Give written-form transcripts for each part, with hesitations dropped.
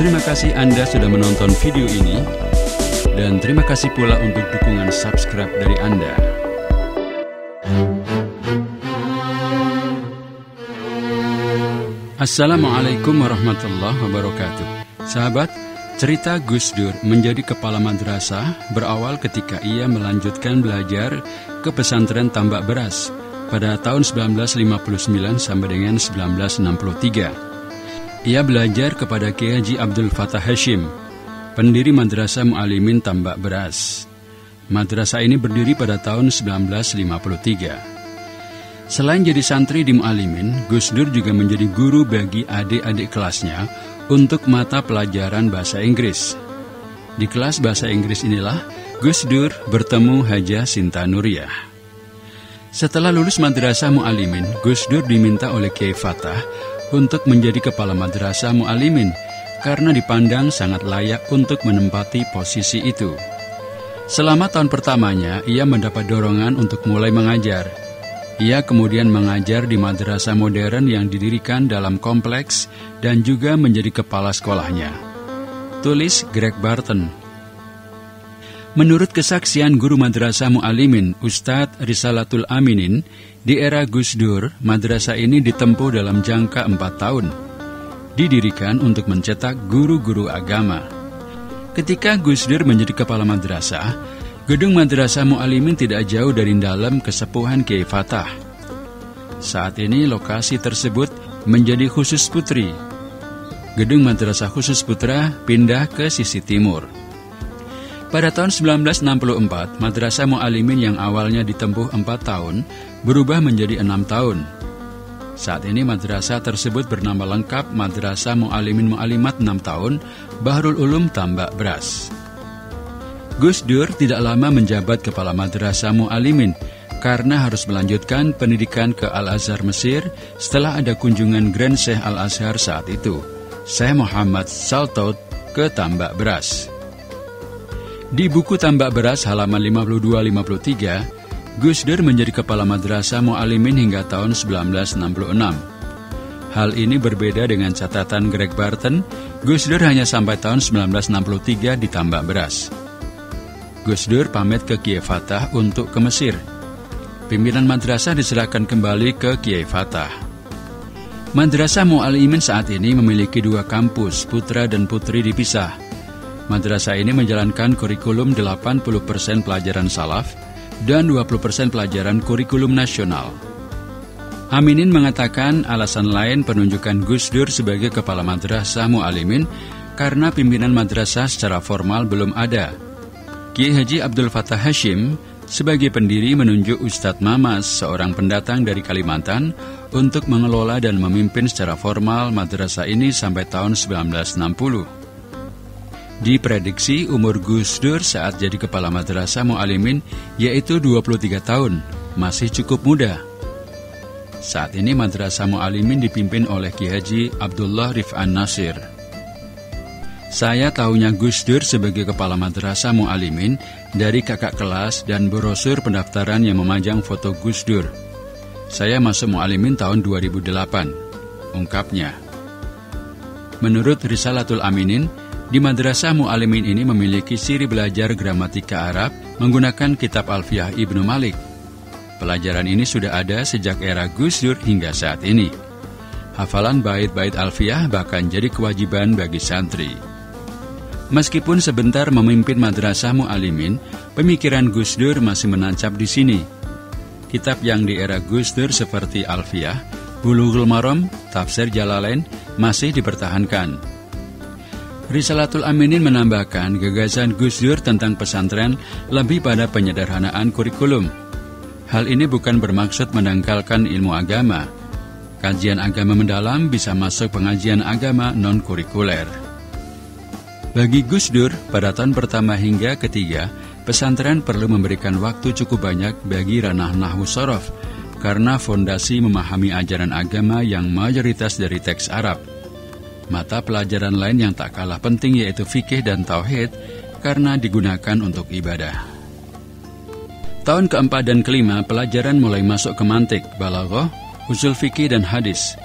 Terima kasih Anda sudah menonton video ini, dan terima kasih pula untuk dukungan subscribe dari Anda. Assalamualaikum warahmatullahi wabarakatuh. Sahabat, cerita Gus Dur menjadi kepala madrasah berawal ketika ia melanjutkan belajar ke pesantren Tambak Beras pada tahun 1959 sampai dengan 1963. Ia belajar kepada Kiai Haji Abdul Fattah Hashim, pendiri Madrasah Mu'alimin Tambak Beras. Madrasah ini berdiri pada tahun 1953. Selain jadi santri di Mu'alimin, Gus Dur juga menjadi guru bagi adik-adik kelasnya untuk mata pelajaran bahasa Inggris. Di kelas bahasa Inggris inilah Gus Dur bertemu Hajah Sinta Nuriyah. Setelah lulus Madrasah Mu'alimin, Gus Dur diminta oleh Kiai Fattah untuk menjadi kepala Madrasah Mu'alimin karena dipandang sangat layak untuk menempati posisi itu. Selama tahun pertamanya, ia mendapat dorongan untuk mulai mengajar. Ia kemudian mengajar di madrasah modern yang didirikan dalam kompleks dan juga menjadi kepala sekolahnya. Tulis Greg Barton. Menurut kesaksian guru Madrasah Mu'alimin, Ustadz Risalatul Aminin, di era Gus Dur, madrasah ini ditempuh dalam jangka 4 tahun. Didirikan untuk mencetak guru-guru agama. Ketika Gus Dur menjadi kepala madrasah, gedung Madrasah Mu'alimin tidak jauh dari dalam kesepuhan Kiai Fattah. Saat ini lokasi tersebut menjadi khusus putri. Gedung Madrasah khusus putra pindah ke sisi timur. Pada tahun 1964, Madrasah Mu'alimin yang awalnya ditempuh 4 tahun berubah menjadi 6 tahun. Saat ini madrasah tersebut bernama lengkap Madrasah Mu'alimin Mu'alimat 6 tahun, Bahrul Ulum Tambak Beras. Gus Dur tidak lama menjabat kepala Madrasah Mu'alimin karena harus melanjutkan pendidikan ke Al-Azhar Mesir setelah ada kunjungan Grand Syekh Al-Azhar saat itu, Syekh Muhammad Saltaut, ke Tambak Beras. Di buku Tambak Beras halaman 52-53, Gus Dur menjadi kepala Madrasah Mu'alimin hingga tahun 1966. Hal ini berbeda dengan catatan Greg Barton. Gus Dur hanya sampai tahun 1963 di Tambak Beras. Gus Dur pamit ke Kiai Fattah untuk ke Mesir. Pimpinan madrasah diserahkan kembali ke Kiai Fattah. Madrasah Mu'alimin saat ini memiliki 2 kampus, putra dan putri dipisah. Madrasah ini menjalankan kurikulum 80% pelajaran salaf dan 20% pelajaran kurikulum nasional. Aminin mengatakan alasan lain penunjukan Gus Dur sebagai kepala Madrasah Mu'alimin karena pimpinan madrasah secara formal belum ada. Kiai Haji Abdul Fattah Hashim sebagai pendiri menunjuk Ustadz Mamas, seorang pendatang dari Kalimantan, untuk mengelola dan memimpin secara formal madrasah ini sampai tahun 1960. Diprediksi umur Gus Dur saat jadi kepala Madrasah Mu'alimin yaitu 23 tahun, masih cukup muda. Saat ini Madrasah Mu'alimin dipimpin oleh Kiai Haji Abdullah Rif'an Nasir. Saya tahunya Gus Dur sebagai kepala Madrasah Mu'alimin dari kakak kelas dan brosur pendaftaran yang memajang foto Gus Dur. Saya masuk Mu'alimin tahun 2008, ungkapnya. Menurut Risalatul Aminin, di Madrasah Mu'alimin ini memiliki ciri belajar gramatika Arab menggunakan kitab Alfiyah Ibnu Malik. Pelajaran ini sudah ada sejak era Gus Dur hingga saat ini. Hafalan bait-bait Alfiyah bahkan jadi kewajiban bagi santri. Meskipun sebentar memimpin Madrasah Mu'alimin, pemikiran Gus Dur masih menancap di sini. Kitab yang di era Gus Dur seperti Alfiyah, Bulughul Maram, Tafsir Jalalain masih dipertahankan. Risalatul Aminin menambahkan gagasan Gus Dur tentang pesantren lebih pada penyederhanaan kurikulum. Hal ini bukan bermaksud mendangkalkan ilmu agama. Kajian agama mendalam bisa masuk pengajian agama non-kurikuler. Bagi Gus Dur, pada tahun pertama hingga ketiga, pesantren perlu memberikan waktu cukup banyak bagi ranah nahwu sorof, karena fondasi memahami ajaran agama yang mayoritas dari teks Arab. Mata pelajaran lain yang tak kalah penting yaitu fikih dan tauhid karena digunakan untuk ibadah. Tahun keempat dan kelima, pelajaran mulai masuk ke mantik, balaghah, usul fikih dan hadis.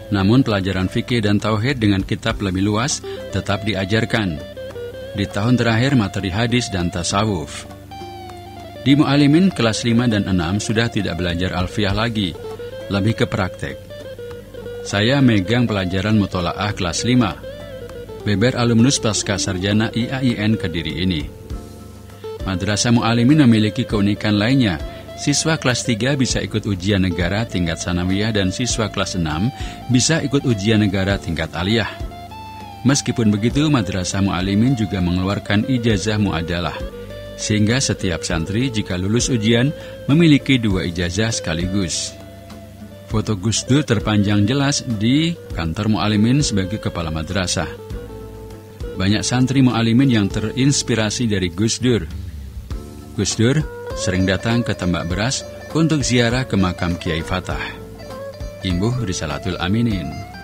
Namun pelajaran fikih dan tauhid dengan kitab lebih luas tetap diajarkan. Di tahun terakhir materi hadis dan tasawuf. Di Mu'alimin kelas 5 dan 6 sudah tidak belajar alfiyah lagi, lebih ke praktek. Saya megang pelajaran mutola'ah kelas 5. Beber alumnus pasca sarjana IAIN Kediri ini. Madrasah Mu'alimin memiliki keunikan lainnya. Siswa kelas 3 bisa ikut ujian negara tingkat sanawiyah dan siswa kelas 6 bisa ikut ujian negara tingkat aliyah. Meskipun begitu, Madrasah Mu'alimin juga mengeluarkan ijazah mu'adalah, sehingga setiap santri jika lulus ujian memiliki 2 ijazah sekaligus. Foto Gus Dur terpanjang jelas di kantor Mu'alimin sebagai kepala madrasah. Banyak santri Mu'alimin yang terinspirasi dari Gus Dur. Gus Dur sering datang ke Tambak Beras untuk ziarah ke makam Kiai Fatah. Imbuh Risalatul Aminin.